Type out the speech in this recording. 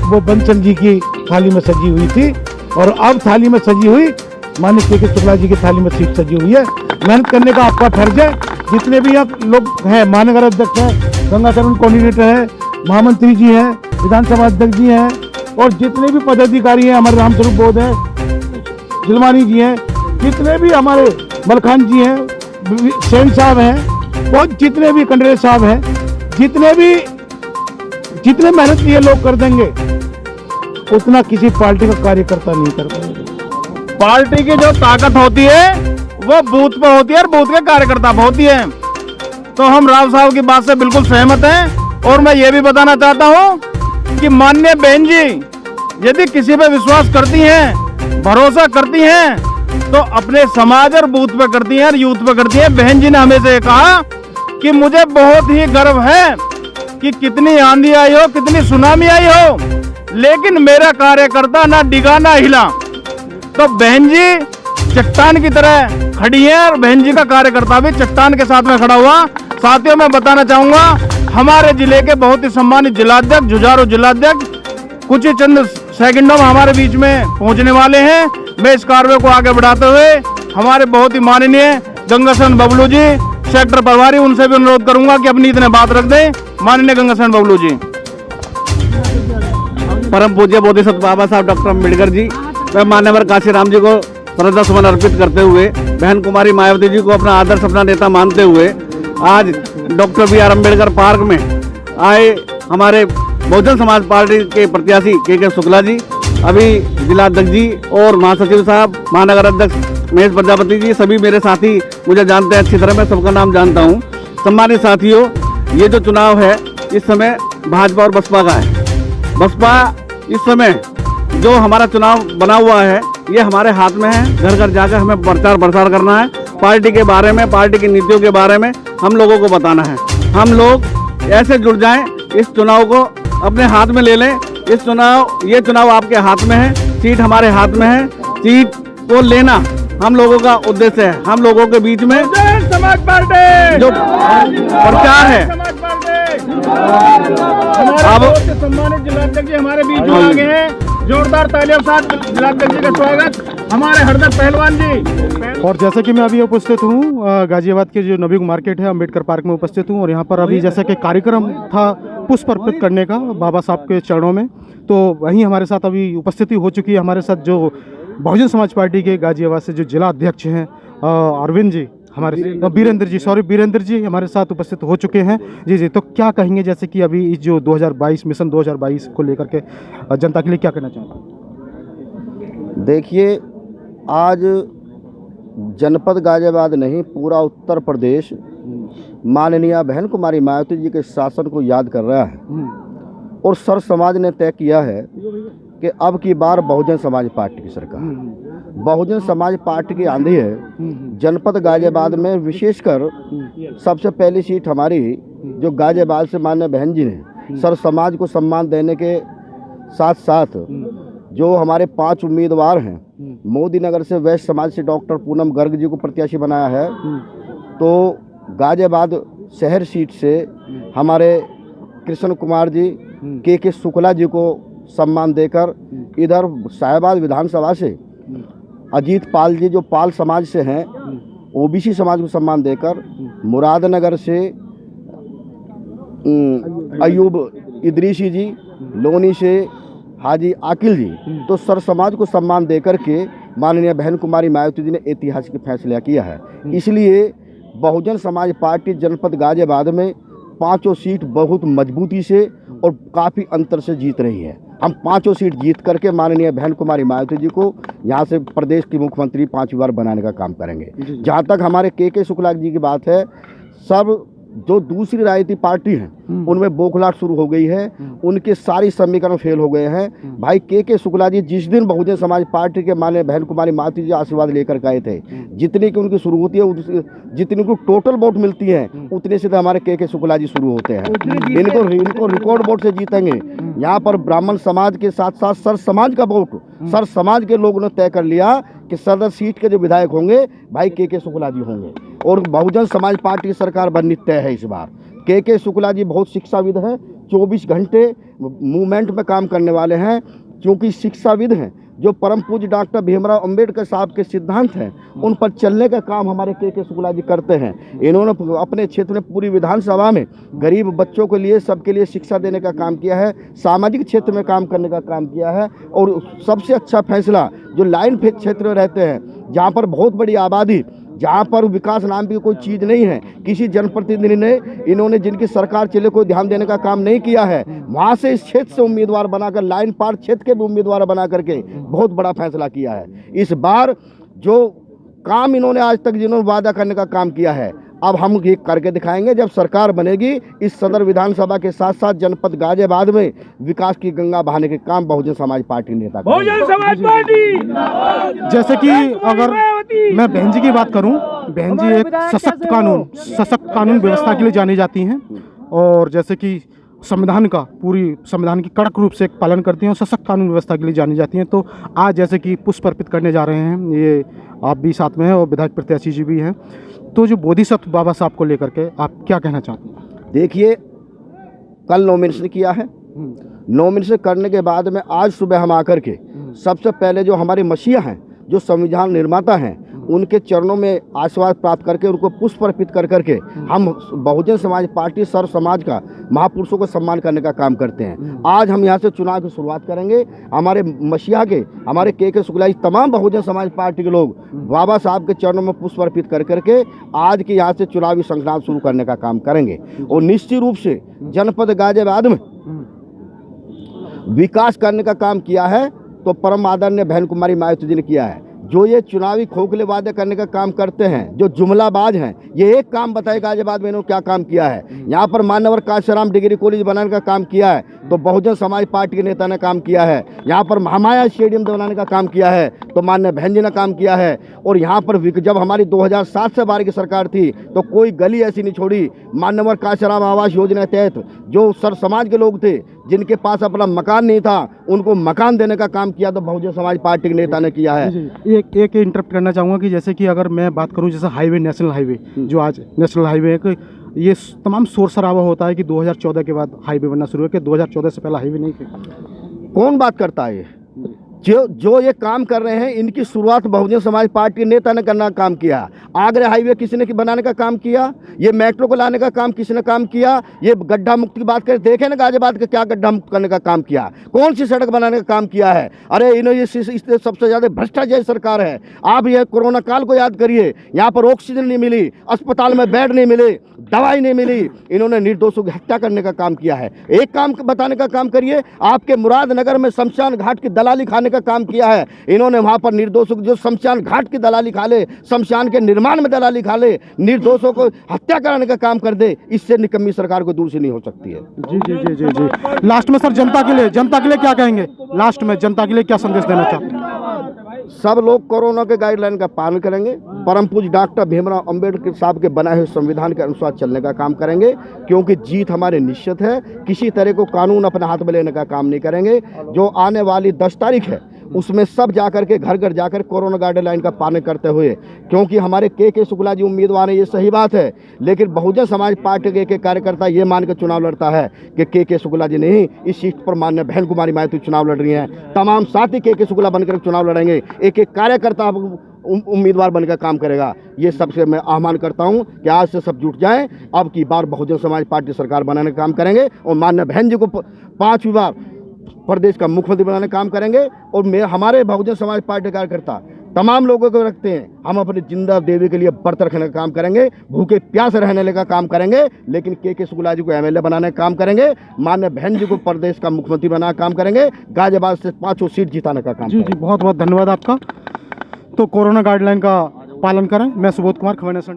वो बंसल जी की थाली में सजी हुई थी और अब थाली में सजी हुई माननीय के शुक्ला जी की थाली में सीट सजी हुई है। मेहनत करने का आपका फर्ज है। जितने भी आप लोग हैं, महानगर अध्यक्ष है, गंगाशरण कोऑर्डिनेटर है, महामंत्री जी हैं, विधानसभा अध्यक्ष जी हैं और जितने भी पदाधिकारी हैं, हमारे रामस्वरूप बोध है, जिलमानी जी हैं, जितने भी हमारे मलखान जी हैं, सेन साहब हैं, बहुत जितने भी कंडरे साहब हैं, जितने मेहनत ये लोग कर देंगे उतना किसी पार्टी का कार्यकर्ता नहीं कर पाएगा। पार्टी की जो ताकत होती है वो बूथ पे होती है और बूथ के कार्यकर्ता पे होती है। तो हम राव साहब की बात से बिल्कुल सहमत हैं और मैं ये भी बताना चाहता हूं कि माननीय बहन जी यदि किसी पे विश्वास करती हैं, भरोसा करती हैं तो अपने समाज और बूथ पे करती हैं और यूथ पे करती हैं। बहन जी ने हमें से कहा कि मुझे बहुत ही गर्व है कि कितनी आंधी आई हो, कितनी सुनामी आई हो, लेकिन मेरा कार्यकर्ता ना डिगा ना हिला। तो बहन जी चट्टान की तरह खड़ी है और बहन जी का कार्यकर्ता भी चट्टान के साथ में खड़ा हुआ। साथियों, मैं बताना चाहूंगा हमारे जिले के बहुत ही सम्मानित जिलाध्यक्ष, जुझारू जिलाध्यक्ष कुछ ही चंद सेकंडों में हमारे बीच में पहुंचने वाले हैं। मैं इस कार्य को आगे बढ़ाते हुए हमारे बहुत ही माननीय गंगाशरण बबलू जी, सेक्टर प्रभारी, उनसे भी अनुरोध करूंगा कि अपनी इतने बात रख दें। माननीय गंगाशरण बबलू जी। परम पूज्य बोधिसत्व बाबा साहब डॉक्टर अम्बेडकर जी व मान्यवर काशीराम जी को श्रद्धा सुमन अर्पित करते हुए, बहन कुमारी मायावती जी को अपना आदर्श, अपना नेता मानते हुए आज डॉक्टर BR अम्बेडकर पार्क में आए हमारे बहुजन समाज पार्टी के प्रत्याशी के शुक्ला जी, अभी जिलाध्यक्ष जी और महासचिव साहब, महानगर अध्यक्ष महेश प्रजापति जी, सभी मेरे साथी मुझे जानते हैं अच्छी तरह, मैं सबका नाम जानता हूँ। सम्मानित साथियों, ये जो चुनाव है इस समय भाजपा और बसपा का है। बसपा इस समय जो हमारा चुनाव बना हुआ है ये हमारे हाथ में है। घर घर जाकर हमें प्रचार प्रसार करना है, पार्टी के बारे में, पार्टी की नीतियों के बारे में हम लोगों को बताना है। हम लोग ऐसे जुड़ जाएं, इस चुनाव को अपने हाथ में ले लें। ये चुनाव आपके हाथ में है, सीट हमारे हाथ में है। सीट को लेना हम लोगों का उद्देश्य है। हम लोगों के बीच में समाज पार्टी जो प्रचार है, अब सम्मानित जिलाध्यक्ष जी हमारे बीच में आ गए हैं। जोरदार तालियों के साथ जिलाध्यक्ष जी का स्वागत, हमारे हरदर पहलवान जी। और जैसा कि मैं अभी उपस्थित हूँ गाजियाबाद के जो नवीन मार्केट है, अम्बेडकर पार्क में उपस्थित हूँ और यहाँ पर अभी जैसा कि कार्यक्रम था पुष्प अर्पित करने का बाबा साहब के चरणों में, तो वहीं हमारे साथ अभी उपस्थिति हो चुकी है। हमारे साथ जो बहुजन समाज पार्टी के गाजियाबाद से जो जिला अध्यक्ष हैं अरविंद जी, हमारे वीरेंद्र जी हमारे साथ उपस्थित हो चुके हैं। जी, तो क्या कहेंगे जैसे कि अभी इस जो 2022 मिशन 2022 को लेकर के जनता के लिए क्या कहना चाहते? देखिए, आज जनपद गाजियाबाद नहीं, पूरा उत्तर प्रदेश माननीय बहन कुमारी मायावती जी के शासन को याद कर रहा है और सर समाज ने तय किया है कि अब की बार बहुजन समाज पार्टी की सरकार। बहुजन समाज पार्टी की आंधी है। जनपद गाजियाबाद में विशेषकर सबसे पहली सीट हमारी जो गाजियाबाद से माननीय बहन जी ने सर समाज को सम्मान देने के साथ साथ जो हमारे 5 उम्मीदवार हैं, मोदी नगर से वैश्य समाज से डॉक्टर पूनम गर्ग जी को प्रत्याशी बनाया है, तो गाजियाबाद शहर सीट से हमारे कृष्ण कुमार जी, के शुक्ला जी को सम्मान देकर, इधर साहिबाद विधानसभा से अजीत पाल जी जो पाल समाज से हैं, OBC समाज को सम्मान देकर, मुरादनगर से अयूब इदरीसी जी, लोनी से हाजी आकिल जी, तो सर समाज को सम्मान देकर के माननीय बहन कुमारी मायावती जी ने ऐतिहासिक फैसला किया है। इसलिए बहुजन समाज पार्टी जनपद गाजियाबाद में 5 सीट बहुत मजबूती से और काफ़ी अंतर से जीत रही है। हम 5 सीट जीत करके माननीय बहन कुमारी मायावती जी को यहाँ से प्रदेश की मुख्यमंत्री 5वीं बार बनाने का काम करेंगे। जहाँ तक हमारे के शुक्ला जी की बात है, सब जो दूसरी राजनीतिक पार्टी हैं उनमें बौखलाहट शुरू हो गई है, उनके सारी समीकरण फेल हो गए हैं। भाई के शुक्ला जी जिस दिन बहुजन समाज पार्टी के माननीय बहन कुमारी मायावती जी आशीर्वाद लेकर गए थे, जितनी की उनकी शुरू होती है, जितनी को टोटल वोट मिलती है उतने से तो हमारे के शुक्ला जी शुरू होते हैं। इनको रिकॉर्ड वोट से जीतेंगे। यहाँ पर ब्राह्मण समाज के साथ साथ सर समाज का वोट, सर समाज के लोगों ने तय कर लिया कि सदर सीट के जो विधायक होंगे भाई के शुक्ला जी होंगे और बहुजन समाज पार्टी की सरकार बननी तय है इस बार। के शुक्ला जी बहुत शिक्षाविद हैं, 24 घंटे मूवमेंट में काम करने वाले हैं, क्योंकि शिक्षाविद हैं। जो परम पूज्य डॉक्टर भीमराव अंबेडकर साहब के सिद्धांत हैं, उन पर चलने का काम हमारे के शुक्ला जी करते हैं। इन्होंने अपने क्षेत्र में पूरी विधानसभा में गरीब बच्चों के लिए, सबके लिए शिक्षा देने का काम किया है, सामाजिक क्षेत्र में काम करने का काम किया है। और सबसे अच्छा फैसला जो लाइन क्षेत्र में रहते हैं, जहाँ पर बहुत बड़ी आबादी, जहाँ पर विकास नाम की कोई चीज़ नहीं है, किसी जनप्रतिनिधि ने इन्होंने जिनकी सरकार चले कोई ध्यान देने का काम नहीं किया है, वहाँ से इस क्षेत्र से उम्मीदवार बनाकर लाइन पार क्षेत्र के भी उम्मीदवार बना करके बहुत बड़ा फैसला किया है। इस बार जो काम इन्होंने आज तक जिन्होंने वादा करने का काम किया है, अब हम ये करके दिखाएंगे। जब सरकार बनेगी, इस सदर विधानसभा के साथ साथ जनपद गाजियाबाद में विकास की गंगा बहाने के काम बहुजन समाज पार्टी नेता बहुजन समाज पार्टी। जैसे कि अगर मैं बहन जी की बात करूं, बहन जी एक सशक्त कानून व्यवस्था के लिए जानी जाती हैं, और जैसे कि संविधान की कड़क रूप से पालन करती हैं और सशक्त कानून व्यवस्था के लिए जानी जाती हैं। तो आज जैसे कि पुष्प अर्पित करने जा रहे हैं, ये आप भी साथ में हैं और विधायक प्रत्याशी जी भी हैं, तो जो बोधिसत्व बाबा साहब को लेकर के आप क्या कहना चाहते हैं? देखिए, कल नॉमिनेशन किया है, नॉमिनेशन करने के बाद में आज सुबह हम आकर के सबसे पहले जो हमारे मसीहा हैं, जो संविधान निर्माता हैं, उनके चरणों में आशीर्वाद प्राप्त करके उनको पुष्प अर्पित कर करके हम बहुजन समाज पार्टी सर समाज का महापुरुषों को सम्मान करने का काम करते हैं। आज हम यहाँ से चुनाव की शुरुआत करेंगे। हमारे मसीहा के, हमारे के शुक्ला जी, तमाम बहुजन समाज पार्टी के लोग बाबा साहब के चरणों में पुष्प अर्पित कर करके आज के यहाँ से चुनावी संग्राम शुरू करने का काम करेंगे। और निश्चित रूप से जनपद गाजियाबाद में विकास करने का काम किया है तो परम आदरणीय बहन कुमारी मायावती जी ने किया है। जो ये चुनावी खोखले वादे करने का काम करते हैं, जो जुमलाबाज हैं, ये एक काम बताए गाजियाबाद में इन्होंने क्या काम किया है। यहाँ पर मान्यवर काशीराम डिग्री कॉलेज बनाने का काम किया है तो बहुजन समाज पार्टी के नेता ने काम किया है। यहाँ पर महामाया स्टेडियम बनाने का काम किया है तो माननीय बहन जी ने काम किया है। और यहाँ पर जब हमारी 2007 से बार की सरकार थी तो कोई गली ऐसी नहीं छोड़ी। मान्यवर काशीराम आवास योजना के तहत जो सर समाज के लोग थे, जिनके पास अपना मकान नहीं था, उनको मकान देने का काम किया तो बहुजन समाज पार्टी के नेता ने किया है। एक इंटरप्ट करना चाहूँगा कि जैसे कि अगर मैं बात करूँ, जैसे हाईवे, नेशनल हाईवे, जो आज नेशनल हाईवे है, ये तमाम शोर शराबा होता है कि 2014 के बाद हाईवे बनना शुरू है, कि 2014 से पहले हाईवे नहीं थे। कौन बात करता है? जो ये काम कर रहे हैं, इनकी शुरुआत बहुजन समाज पार्टी नेता ने करना काम किया। आगरा हाईवे किसी ने बनाने का काम किया, ये मेट्रो को लाने का काम किसी ने काम किया, ये गड्ढा मुक्त की बात करें, देखें ना गाजियाबाद का क्या गड्ढा मुक्त करने का काम किया, कौन सी सड़क बनाने का काम किया है। अरे इन्होंने इससे सबसे ज़्यादा भ्रष्टाचार सरकार है। आप ये कोरोना काल को याद करिए, यहाँ पर ऑक्सीजन नहीं मिली, अस्पताल में बेड नहीं मिले, दवाई नहीं मिली, इन्होंने निर्दोषों की हत्या करने का काम किया है। एक काम बताने का काम करिए, आपके मुरादनगर में शमशान घाट की दलाली खाने का काम किया है इन्होंने। वहां पर निर्दोषों जो शमशान घाट की दलाली खा ले, शमशान के निर्माण में दलाली खा ले, निर्दोषों को हत्या कराने का काम कर दे, इससे निकम्मी सरकार को दूर से नहीं हो सकती है। जी जी जी जी जी। लास्ट में सर, जनता के लिए क्या कहेंगे? लास्ट में जनता के लिए क्या संदेश देना चाहते हैं? सब लोग कोरोना के गाइडलाइन का पालन करेंगे, परम पूज्य डॉक्टर भीमराव अंबेडकर साहब के बनाए हुए संविधान के अनुसार चलने का काम करेंगे, क्योंकि जीत हमारे निश्चित है। किसी तरह को कानून अपने हाथ में लेने का काम नहीं करेंगे। जो आने वाली 10 तारीख है उसमें सब जाकर के घर घर जाकर कोरोना गाइडलाइन का पालन करते हुए, क्योंकि हमारे के शुक्ला जी उम्मीदवार हैं, ये सही बात है, लेकिन बहुजन समाज पार्टी के एक कार्यकर्ता ये मान के चुनाव लड़ता है कि के शुक्ला जी नहीं, इस सीट पर माननीय बहन कुमारी मायावती चुनाव लड़ रही हैं। तमाम साथी के शुक्ला बनकर चुनाव लड़ेंगे, एक एक कार्यकर्ता उम्मीदवार बनकर काम करेगा। ये सबसे मैं आह्वान करता हूं कि आज से सब जुट जाएं, अब की बार बहुजन समाज पार्टी सरकार बनाने का काम करेंगे और माननीय बहन जी को 5वीं बार प्रदेश का मुख्यमंत्री बनाने का काम करेंगे। और हमारे बहुजन समाज पार्टी कार्यकर्ता तमाम लोगों को रखते हैं, हम अपनी जिंदा देवी के लिए व्रत रखने का काम करेंगे, भूखे प्यास रहने का काम करेंगे, लेकिन के शुक्ला जी को एमएलए बनाने का काम करेंगे, माननीय बहन जी को प्रदेश का मुख्यमंत्री बनाने का काम करेंगे, गाजियाबाद से 5 सीट जिताने का काम। जी जी, बहुत बहुत धन्यवाद आपका। तो कोरोना गाइडलाइन का पालन करें। मैं सुबोध कुमार, खबर नेशन।